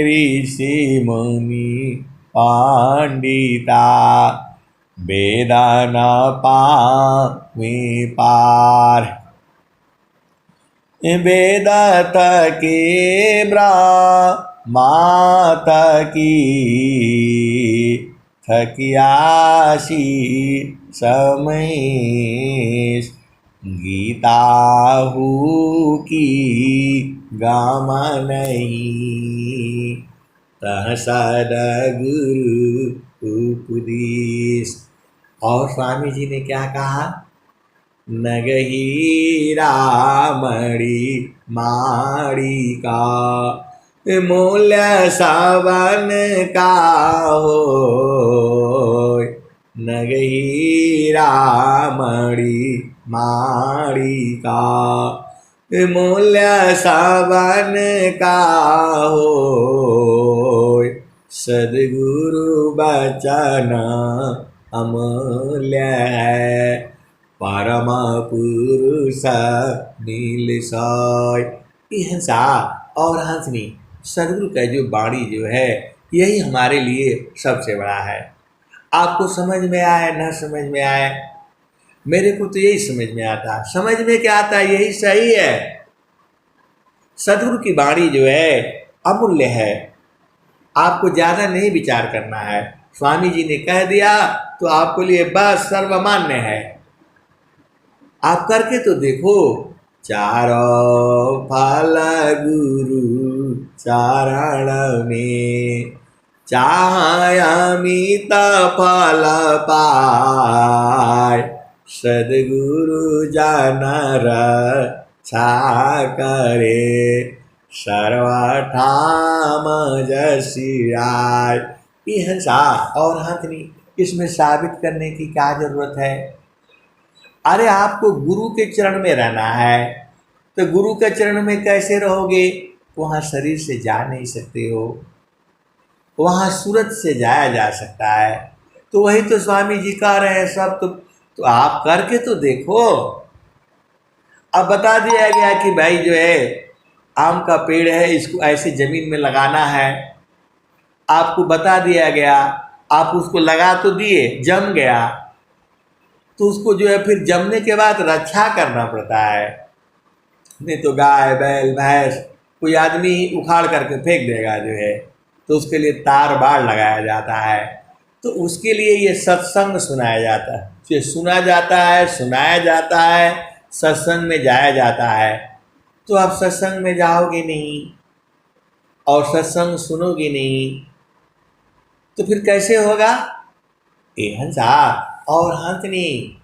ऋषि मुनि पंडिता वेदान पावे पार। वेद के ब्रह्मात की थकियासी समय गीता हूँ की गाम नहीं तह सदगुरु उपदेश। और स्वामी जी ने क्या कहा? नगही रामड़ी माड़ी का मूल्य सावन का हो नगही रामड़ी माड़ी का मूल्य सावन का हो सद्गुरु वचन अमूल्य है परम पुरुष नील साय। हंसा और हंसनी सदगुरु का जो वाणी जो है यही हमारे लिए सबसे बड़ा है। आपको समझ में आए न समझ में आए, मेरे को तो यही समझ में आता। समझ में क्या आता है? यही सही है। सदगुरु की वाणी जो है अमूल्य है। आपको ज़्यादा नहीं विचार करना है। स्वामी जी ने कह दिया तो आपके लिए बस सर्वमान्य है। आप करके तो देखो। चारों फल गुरु चरण में चाहे अमित फल पाए सद्गुरु जन रक्षा करे सर्वठाम जसियाय। ये हंसा और हंसनी इसमें साबित करने की क्या जरूरत है? अरे आपको गुरु के चरण में रहना है तो गुरु के चरण में कैसे रहोगे? वहाँ शरीर से जा नहीं सकते हो, वहाँ सूरत से जाया जा सकता है। तो वही तो स्वामी जी कह रहे हैं सब तो आप करके तो देखो। अब बता दिया गया कि भाई जो है आम का पेड़ है इसको ऐसे ज़मीन में लगाना है। आपको बता दिया गया, आप उसको लगा तो दिए, जम गया तो उसको जो है फिर जमने के बाद रक्षा करना पड़ता है। नहीं तो गाय बैल भैंस कोई आदमी उखाड़ करके फेंक देगा जो है, तो उसके लिए तार बाड़ लगाया जाता है। तो उसके लिए ये सत्संग सुनाया जाता है, ये सुना जाता है, सुनाया जाता है, सत्संग में जाया जाता है। तो आप सत्संग में जाओगे नहीं और सत्संग सुनोगे नहीं तो फिर कैसे होगा? ये हंसा और हंसनी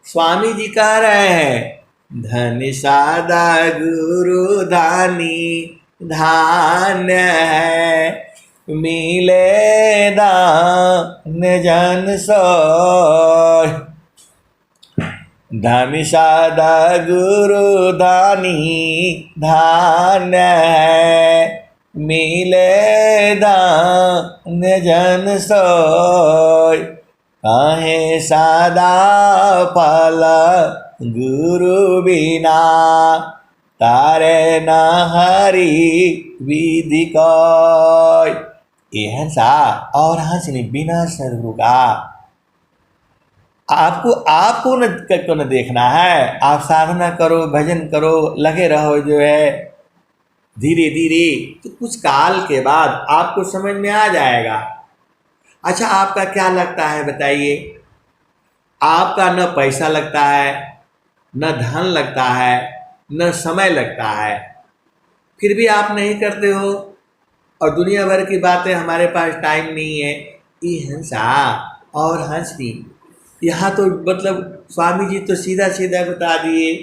स्वामी जी कह रहे हैं धन सादा गुरु धानी धान्य है मिले दान जन सोय। धन सादा गुरु धानी धान्य है मिले दान जन सोय, काहे सादा फल गुरु बिना, तारे न हरि विधि कोय। ये हंसा और हंसनी बिना सदगुरु का आपको न देखना है। आप साधना करो, भजन करो, लगे रहो जो है, धीरे धीरे तो कुछ काल के बाद आपको समझ में आ जाएगा। अच्छा, आपका क्या लगता है बताइए? आपका न पैसा लगता है, न धन लगता है, न समय लगता है, फिर भी आप नहीं करते हो। और दुनिया भर की बातें, हमारे पास टाइम नहीं है। ये हंसा और हंसनी, यहाँ तो मतलब स्वामी जी तो सीधा सीधा बता दिए,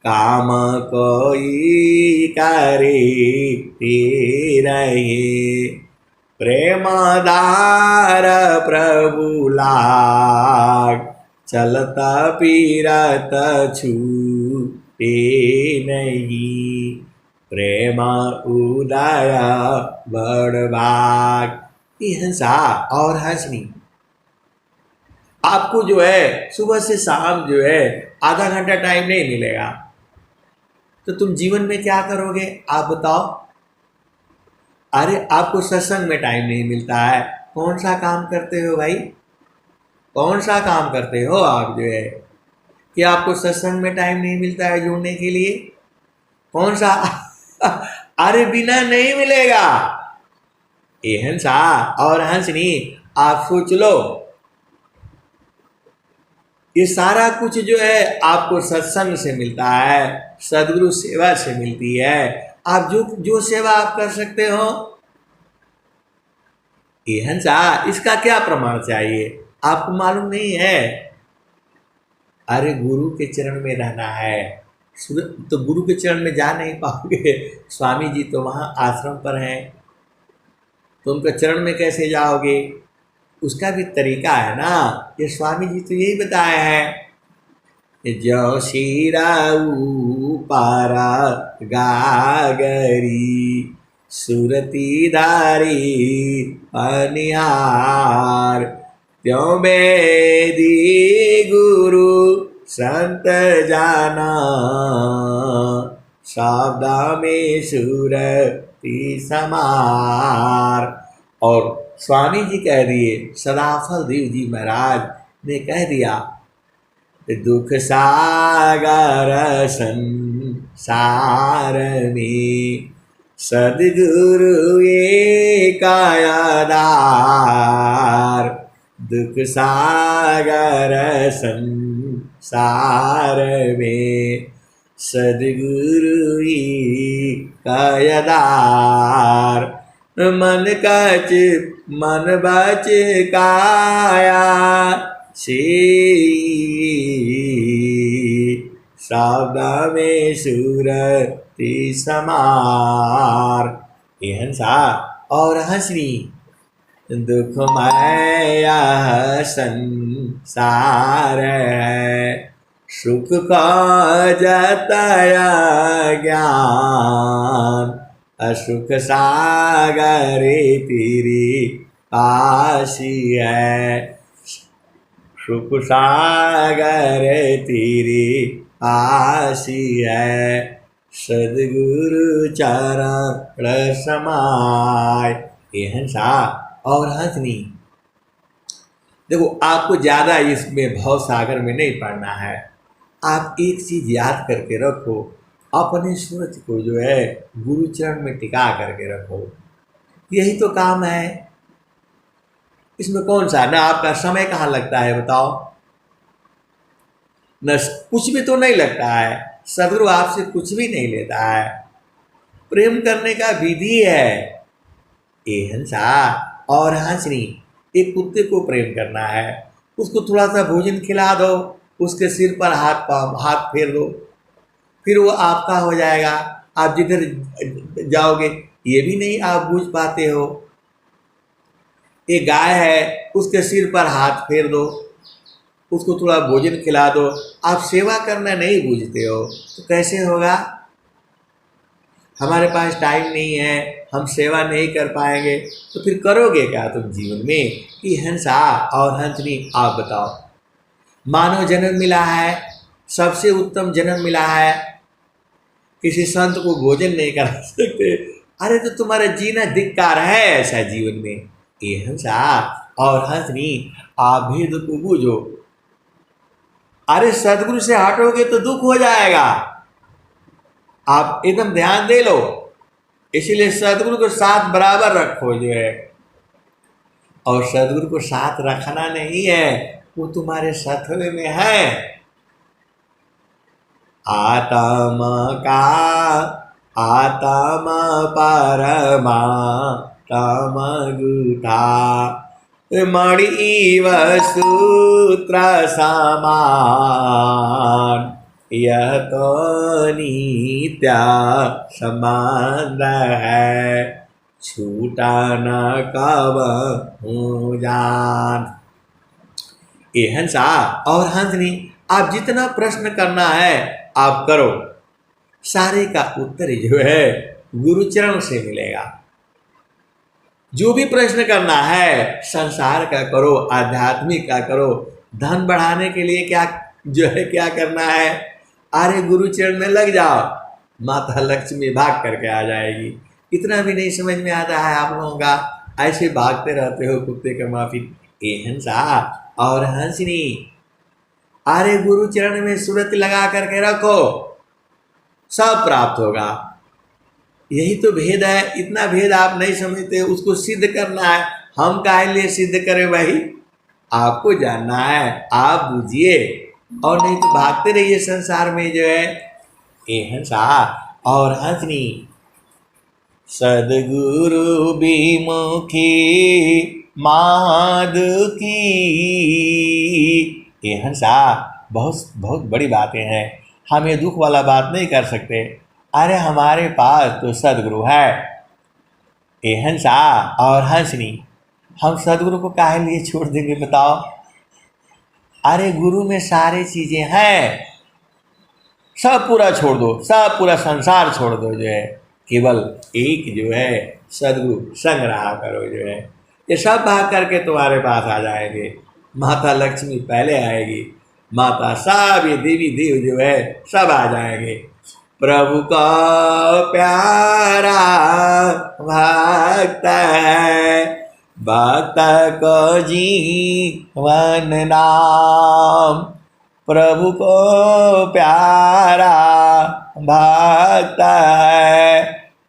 काम कोई करे रहे, प्रेमदार प्रभु लाग, चलता पीरत छूटे नहीं, प्रेम उदय बड़भाग। ये हंसा और हंसनी, आपको जो है सुबह से शाम जो है आधा घंटा टाइम नहीं मिलेगा, तो तुम जीवन में क्या करोगे आप बताओ? अरे आपको सत्संग में टाइम नहीं मिलता है, कौन सा काम करते हो भाई? कौन सा काम करते हो आप जो है कि आपको सत्संग में टाइम नहीं मिलता है जुड़ने के लिए? कौन सा? अरे बिना नहीं मिलेगा। ये हंसा और हंसनी, आप सोच लो, ये सारा कुछ जो है आपको सत्संग से मिलता है, सदगुरु सेवा से मिलती है। आप जो सेवा आप कर सकते हो, ये हंसा, इसका क्या प्रमाण चाहिए? आपको मालूम नहीं है? अरे गुरु के चरण में रहना है, तो गुरु के चरण में जा नहीं पाओगे। स्वामी जी तो वहाँ आश्रम पर हैं, तो उनके चरण में कैसे जाओगे? उसका भी तरीका है ना। ये स्वामी जी तो यही बताए हैं, जो शिराऊ पारा गागरी, सुरती धारी अनिहार, त्यों बेदी गुरु संत जाना, सावदा में सुरती समार। और स्वामी जी कह दिए, सदाफल देव जी महाराज ने कह दिया, दुख सागर संसार में, सदगुरु एक आधार, दुख सागर संसार में, सदगुरु एक आधार। मन बच काया से, सावदा में सुरती समार। ये हंसा और हंसनी, दुखमय संसार है, सुख का जतया ज्ञान, असुख सागर तेरी काशी है, सुख सागर तेरी काशी है, सदगुरु चरण समाय। ये हंसा और हंसनी, देखो आपको ज़्यादा इसमें भव सागर में नहीं पड़ना है। आप एक चीज़ याद करके रखो, अपने सूरज को जो है गुरु चरण में टिका करके रखो, यही तो काम है। इसमें कौन सा, ना आपका समय कहाँ लगता है बताओ? न कुछ भी तो नहीं लगता है, सदगुरु आपसे कुछ भी नहीं लेता है। प्रेम करने का विधि है। ये हंसा और हंसनी, एक कुत्ते को प्रेम करना है, उसको थोड़ा सा भोजन खिला दो, उसके सिर पर हाथ फेर दो, फिर वो आपका हो जाएगा। आप जिधर जाओगे ये भी नहीं आप बूझ पाते हो। एक गाय है, उसके सिर पर हाथ फेर दो, उसको थोड़ा भोजन खिला दो, आप सेवा करना नहीं बूझते हो, तो कैसे होगा? हमारे पास टाइम नहीं है, हम सेवा नहीं कर पाएंगे, तो फिर करोगे क्या तुम जीवन में? कि हंसा और हंसनी, आप बताओ। मानव जन्म मिला है, सबसे उत्तम जन्म मिला है, किसी संत को भोजन नहीं करा सकते, अरे तो तुम्हारा जीना धिक्कार है ऐसा जीवन में। ये हंसा और हंसनी, आप भेद को बूझो। अरे सदगुरु से हटोगे तो दुख हो जाएगा, आप एकदम ध्यान दे लो। इसीलिए सदगुरु को साथ बराबर रखो जो है। और सदगुरु को साथ रखना नहीं है, वो तुम्हारे सत्व में है। आत्म का आत्म परमा तम गुठा मणि व सूत्र समान, यह तो नित्य संबंध है, छूटा न कब हो जान। ये हंसा और हंसनी, आप जितना प्रश्न करना है आप करो, सारे का उत्तर जो है गुरुचरण से मिलेगा। जो भी प्रश्न करना है संसार का करो, आध्यात्मिक का करो, धन बढ़ाने के लिए क्या जो है क्या करना है, अरे गुरुचरण में लग जाओ, माता लक्ष्मी भाग करके आ जाएगी। इतना भी नहीं समझ में आता है आप लोगों का, ऐसे भागते रहते हो कुत्ते के माफिक। ए हंसा और हंसनी, अरे गुरुचरण में सूरत लगा करके रखो, सब प्राप्त होगा। यही तो भेद है, इतना भेद आप नहीं समझते, उसको सिद्ध करना है। हम काहे लिए सिद्ध करें भाई, आपको जानना है, आप बूझिए, और नहीं तो भागते रहिए संसार में जो है। ए हंसा और हंसनी, सदगुरु विमुखी माधुकी। ये हंसा, बहुत बहुत बड़ी बातें हैं, हम ये दुख वाला बात नहीं कर सकते। अरे हमारे पास तो सदगुरु है। ये हंसा और हंसनी, हम सदगुरु को काहे लिए छोड़ देंगे बताओ? अरे गुरु में सारी चीजें हैं, सब पूरा छोड़ दो, सब पूरा संसार छोड़ दो जो है, केवल एक जो है सदगुरु संग रहा करो जो है। ये सब भाग करके तुम्हारे पास आ जाएंगे। माता लक्ष्मी पहले आएगी, माता सब ये देवी देव जो है सब आ जाएंगे। प्रभु का प्यारा भक्त है, भक्त को जीवन नाम। प्रभु को प्यारा भक्त है,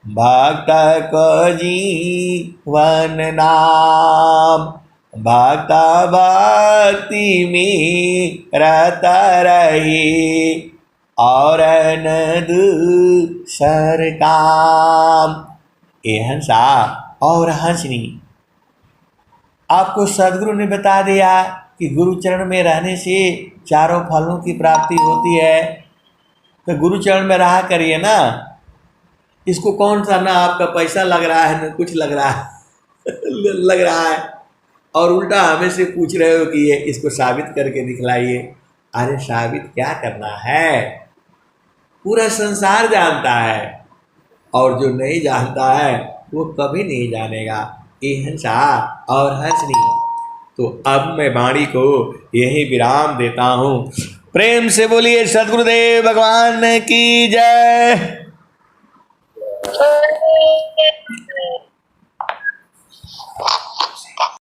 भक्त को जीवन नाम। भक्त भक्ति में रत रही, और न दूसर काम। ए हंसा और हंसनी, आपको सदगुरु ने बता दिया कि गुरुचरण में रहने से चारों फलों की प्राप्ति होती है, तो गुरुचरण में रहा करिए ना। इसको कौन सा, ना आपका पैसा लग रहा है, ना कुछ लग रहा है लग रहा है, और उल्टा हमें से पूछ रहे हो कि ये इसको साबित करके दिखलाइए। अरे साबित क्या करना है, पूरा संसार जानता है, और जो नहीं जानता है वो कभी नहीं जानेगा। ये हंसा और हंसनी, तो अब मैं वाणी को यही विराम देता हूँ। प्रेम से बोलिए सद्गुरुदेव भगवान की जय।